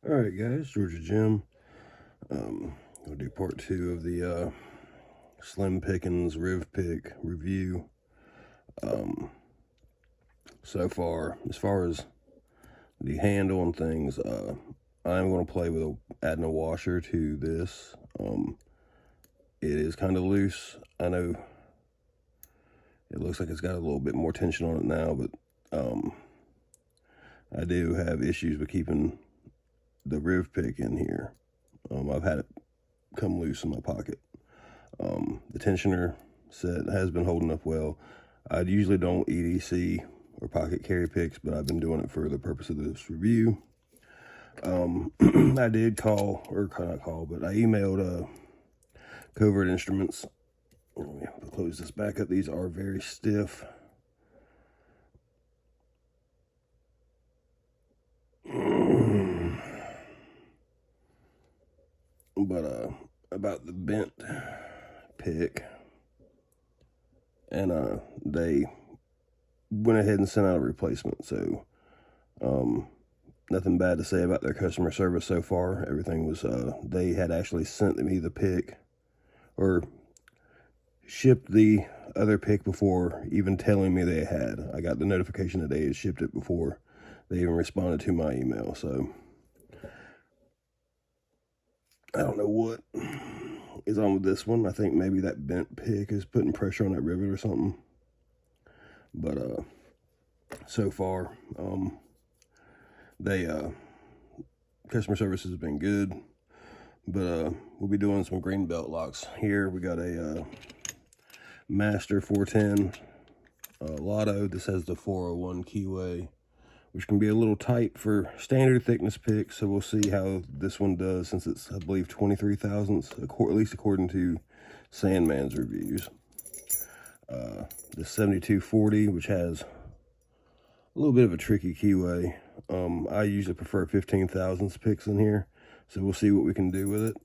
Alright guys, Georgia Jim. I'll do part 2 of the Slim Pickens Riv-Pick review. So far as the handle and things, I'm going to play with adding a washer to this. It is kind of loose. I know it looks like it's got a little bit more tension on it now, but I do have issues with keeping the Riv-Pick in here. I've had it come loose in my pocket. The tensioner set has been holding up well. I usually don't EDC or pocket carry picks, but I've been doing it for the purpose of this review. I did call, or not call, but I emailed Covert Instruments. Let me close this back up. These are very stiff. But about the bent pick, and they went ahead and sent out a replacement. So nothing bad to say about their customer service so far. Everything was they had actually sent me the pick, or shipped the other pick before even telling me they had. I got the notification that they had shipped it before they even responded to my email. So I don't know what is on with this one. I think maybe that bent pick is putting pressure on that rivet or something. But so far, customer service has been good. But we'll be doing some green belt locks here. We got a Master 410 Lotto. This has the 401 keyway, which can be a little tight for standard thickness picks. So we'll see how this one does, since it's, I believe, 23 thousandths, at least according to Sandman's reviews. The 7240, which has a little bit of a tricky keyway. I usually prefer 15 thousandths picks in here, so we'll see what we can do with it.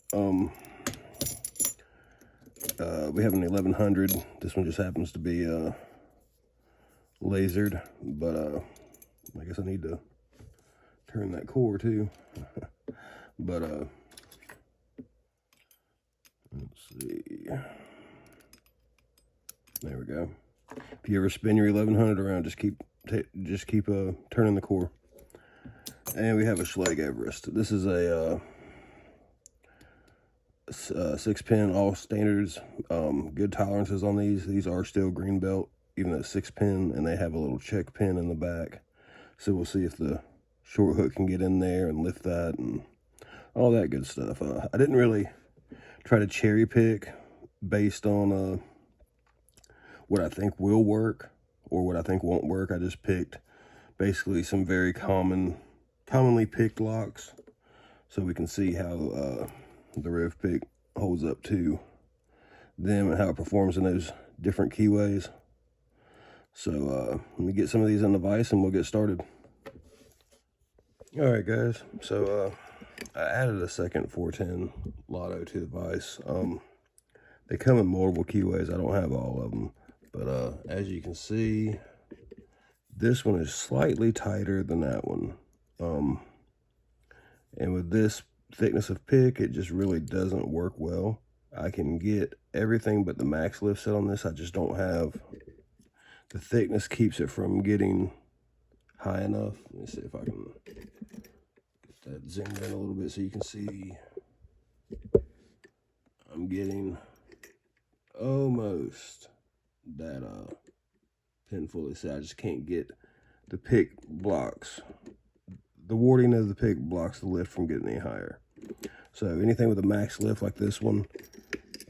We have an 1100. This one just happens to be lasered, but I guess I need to turn that core too. But let's see. There we go. If you ever spin your 1100 around, just keep turning the core. And we have a RivPick Everest. This is a 6-pin, all standards. Good tolerances on these. These are still green belt, even at 6-pin, and they have a little check pin in the back. So we'll see if the short hook can get in there and lift that and all that good stuff. I didn't really try to cherry pick based on what I think will work or what I think won't work. I just picked basically some very commonly picked locks, so we can see how the RivPick holds up to them and how it performs in those different keyways. So let me get some of these in the vise and we'll get started. All right, guys. So I added a second 410 Lotto to the vise. They come in multiple keyways. I don't have all of them, but as you can see, this one is slightly tighter than that one. And with this thickness of pick, it just really doesn't work well. I can get everything but the max lift set on this. I just don't have the thickness, keeps it from getting high enough. Let me see if I can get that zoomed in a little bit so you can see. I'm getting almost that pin fully set. I just can't get the pick blocks. The warding of the pick blocks the lift from getting any higher. So anything with a max lift like this one,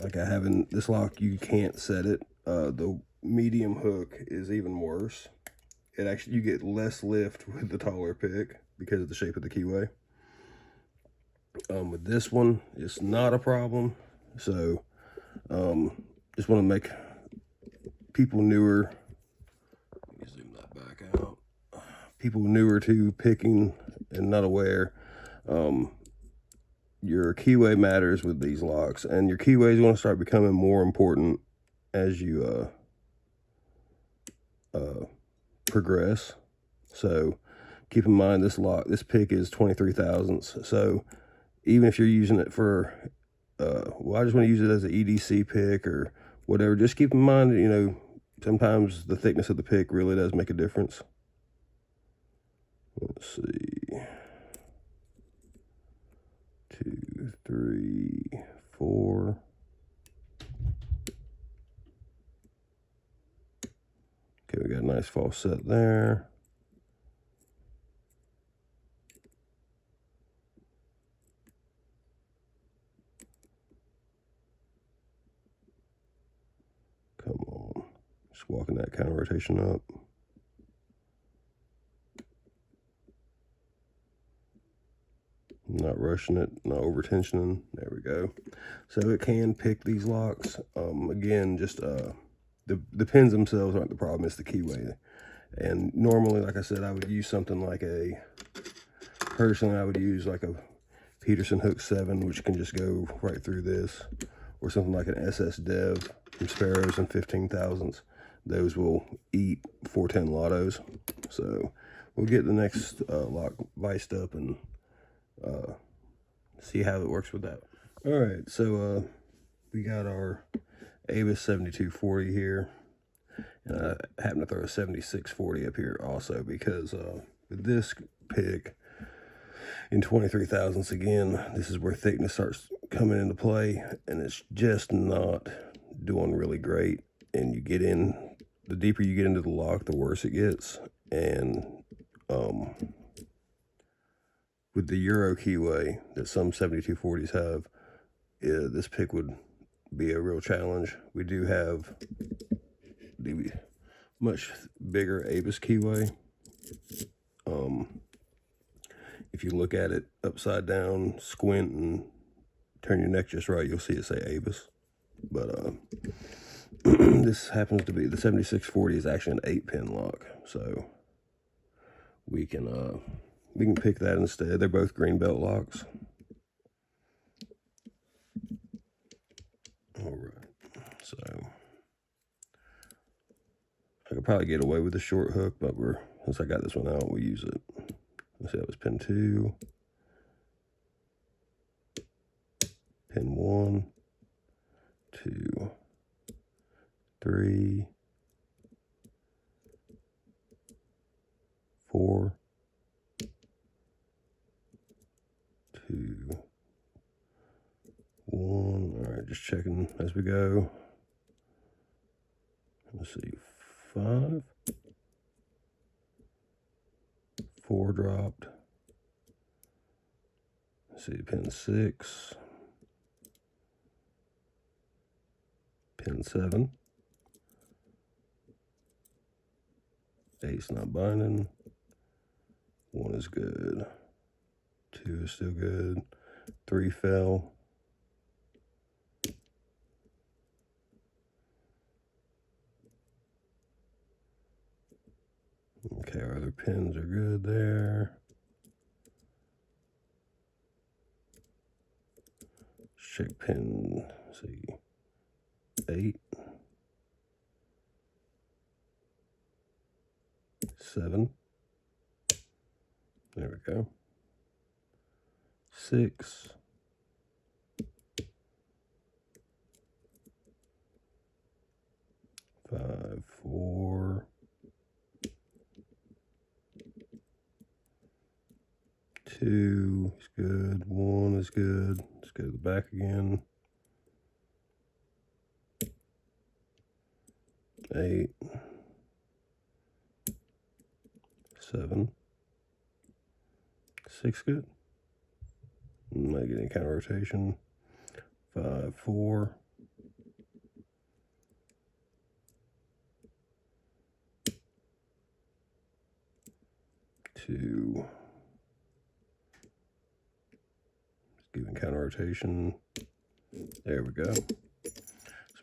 like I have in this lock, you can't set it. The medium hook is even worse. It actually, you get less lift with the taller pick because of the shape of the keyway. With this one, it's not a problem. So just want to make people newer, let me zoom that back out, people newer to picking and not aware, your keyway matters with these locks, and your keyway is going to start becoming more important as you progress. So keep in mind this pick is 23 thousandths. So even if you're using it for, well, I just want to use it as an EDC pick or whatever, just keep in mind, you know, sometimes the thickness of the pick really does make a difference. Let's see. 2, 3, 4. Okay, we got a nice false set there. Come on. Just walking that counter rotation up. Not rushing it, not over tensioning. There we go. So it can pick these locks. Again, just the pins themselves aren't the problem, it's the keyway. And normally, like I said, I would use something like personally I would use like a Peterson Hook 7, which can just go right through this, or something like an SS Dev from Sparrows and 15 thousandths. Those will eat 410 lottos. So we'll get the next lock viced up and see how it works with that. All right, so we got our Avis 7240 here, and I happen to throw a 7640 up here also because with this pick in 23 thousandths, again, this is where thickness starts coming into play, and it's just not doing really great. And you get in, the deeper you get into the lock, the worse it gets. And with the Euro keyway that some 7240s have, this pick would be a real challenge. We do have the much bigger Avis keyway. If you look at it upside down, squint, and turn your neck just right, you'll see it say Avis. But this happens to be, the 7640 is actually an 8-pin lock, so we can pick that instead. They're both green belt locks. All right, so I could probably get away with the short hook, but since I got this one out, we'll use it. Let's see, that was pin 2, pin 1, 2, 3, 4, 2, 1. All right, just checking as we go. Let's see, 5, 4 dropped. Let's see, pin 6, pin 7, 8's not binding, 1 is good, 2 is still good, 3 fell. Okay, our other pins are good there. Check pin, let's see, 8, 7, there we go, 6, 5, 4, 2 is good, 1 is good. Let's go to the back again. 8, 7, 6 good. I'm not getting counter rotation. 5, 4, 2. Giving counter rotation. There we go. So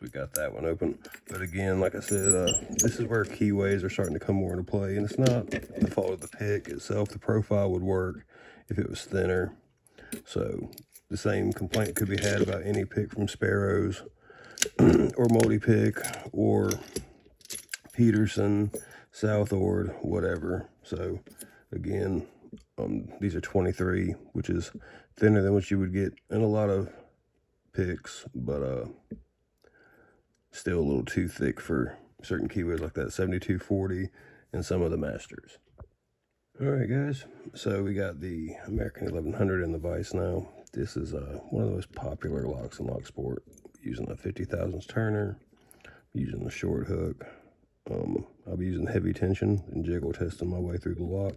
we got that one open. But again, like I said, this is where keyways are starting to come more into play. And it's not the fault of the pick itself. The profile would work if it was thinner. So the same complaint could be had about any pick from Sparrows or multi-pick or Peterson, Southord, whatever. So Again, these are 23, which is thinner than what you would get in a lot of picks, but still a little too thick for certain keyways like that 7240 and some of the Masters. All right, guys, so we got the American 1100 in the vise now. This is one of the most popular locks in lock sport, using a 50 thousandths turner, using the short hook. I'll be using heavy tension and jiggle testing my way through the lock.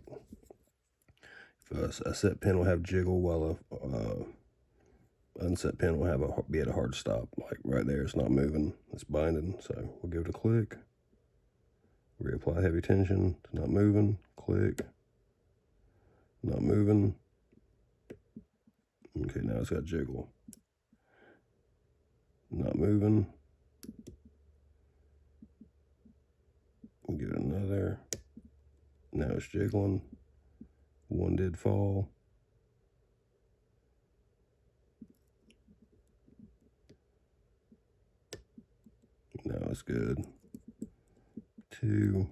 If a set pin will have jiggle, while a unset pin will be at a hard stop. Like right there, it's not moving, it's binding. So we'll give it a click, reapply heavy tension, it's not moving, click, not moving. Okay, now it's got jiggle, not moving. We'll give it another. Now it's jiggling. One did fall. Now it's good. 2,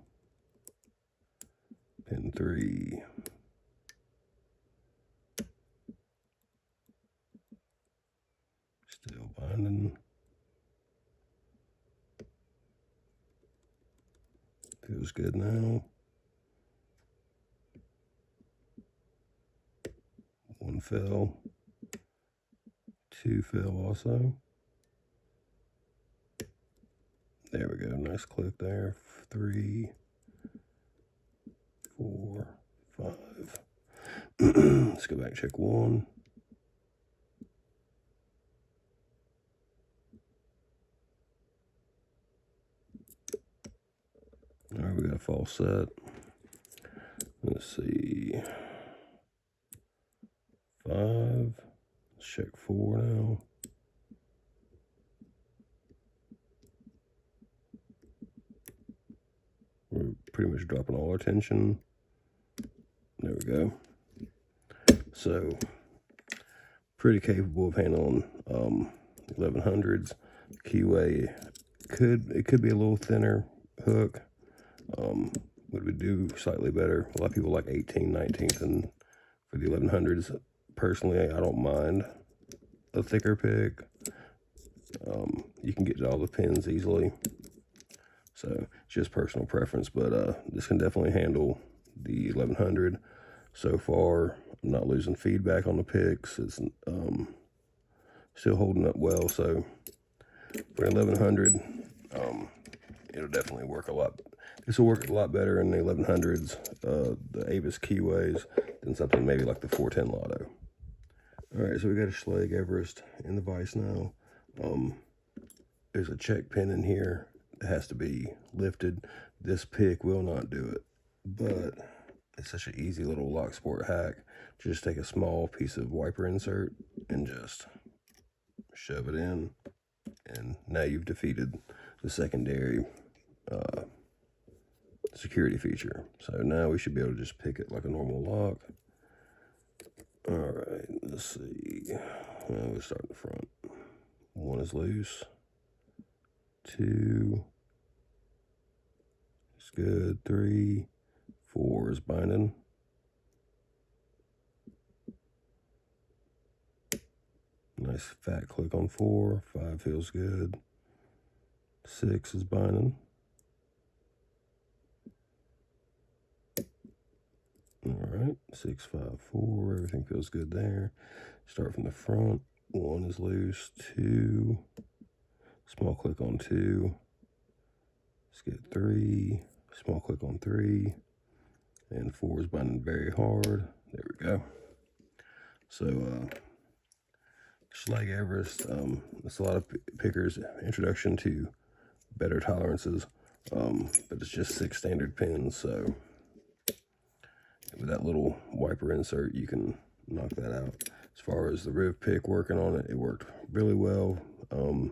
pin 3. Still binding. Feels good now. 1 fell. 2 fell also. There we go, nice click there. 3, 4, 5. Let's go back and check 1. All right, we got a false set. Let's see. 5. Let's check 4 now. We're pretty much dropping all our tension. There we go. So, pretty capable of handling 1100s. Keyway could be a little thinner hook. Would we do slightly better? A lot of people like 18, 19th, and for the 1100s, personally, I don't mind a thicker pick. You can get to all the pins easily. So, it's just personal preference, but this can definitely handle the 1100. So far, I'm not losing feedback on the picks. It's still holding up well. So, for 1100, it'll definitely work a lot. This will work a lot better in the 1100s, the Avis keyways, than something maybe like the 410 Lotto. All right, so we got a RivPick Everest in the vise now. There's a check pin in here that has to be lifted. This pick will not do it, but it's such an easy little lock sport hack. Just take a small piece of wiper insert and just shove it in, and now you've defeated the secondary security feature. So now we should be able to just pick it like a normal lock. All right, let's see. We'll start in the front. 1 is loose. 2. It's good. 3. 4 is binding. Nice fat click on 4. 5 feels good. 6 is binding. All right, 6, 5, 4. Everything feels good there. Start from the front. 1 is loose. 2. Small click on 2. Let's get 3. Small click on 3. And 4 is binding very hard. There we go. So, RivPick Everest, it's a lot of pickers' introduction to better tolerances, but it's just 6 standard pins, so with that little wiper insert, you can knock that out. As far as the Riv-Pick working on it, it worked really well. The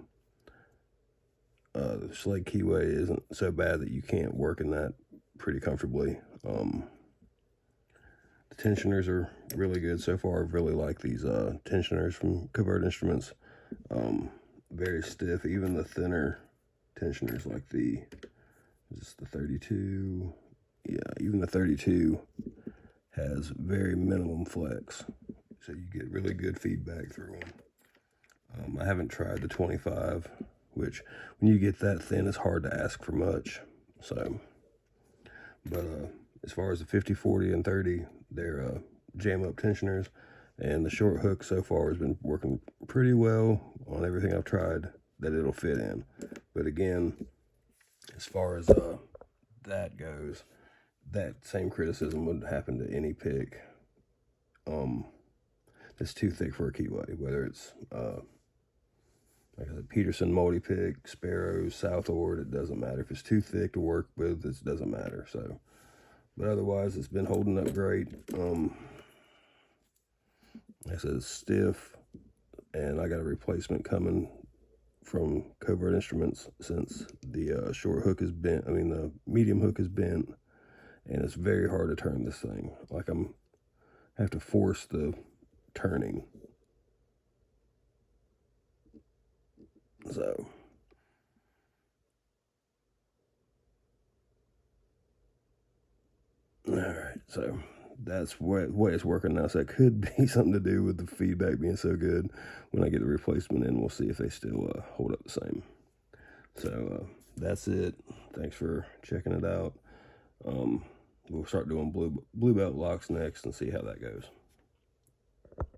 RivPick keyway isn't so bad that you can't work in that pretty comfortably. The tensioners are really good so far. I really like these tensioners from Covert Instruments. Very stiff. Even the thinner tensioners like the 32. Yeah, even the 32 has very minimum flex, so you get really good feedback through them. I haven't tried the 25, which when you get that thin, it's hard to ask for much. So, but as far as the 50, 40, and 30, they're jam up tensioners, and the short hook so far has been working pretty well on everything I've tried that it'll fit in. But again, as far as that goes, that same criticism would happen to any pick that's too thick for a keyway, whether it's like I said, Peterson multi-pick, Sparrows, Southord, it doesn't matter. If it's too thick to work with, it doesn't matter. So, but otherwise, it's been holding up great. Like I said, it's stiff, and I got a replacement coming from Covert Instruments since the short hook is bent. I mean, the medium hook is bent, and it's very hard to turn this thing. Like I have to force the turning. So, all right, so that's what it's working now. So it could be something to do with the feedback being so good. When I get the replacement in, we'll see if they still hold up the same. So that's it. Thanks for checking it out. We'll start doing blue belt locks next and see how that goes.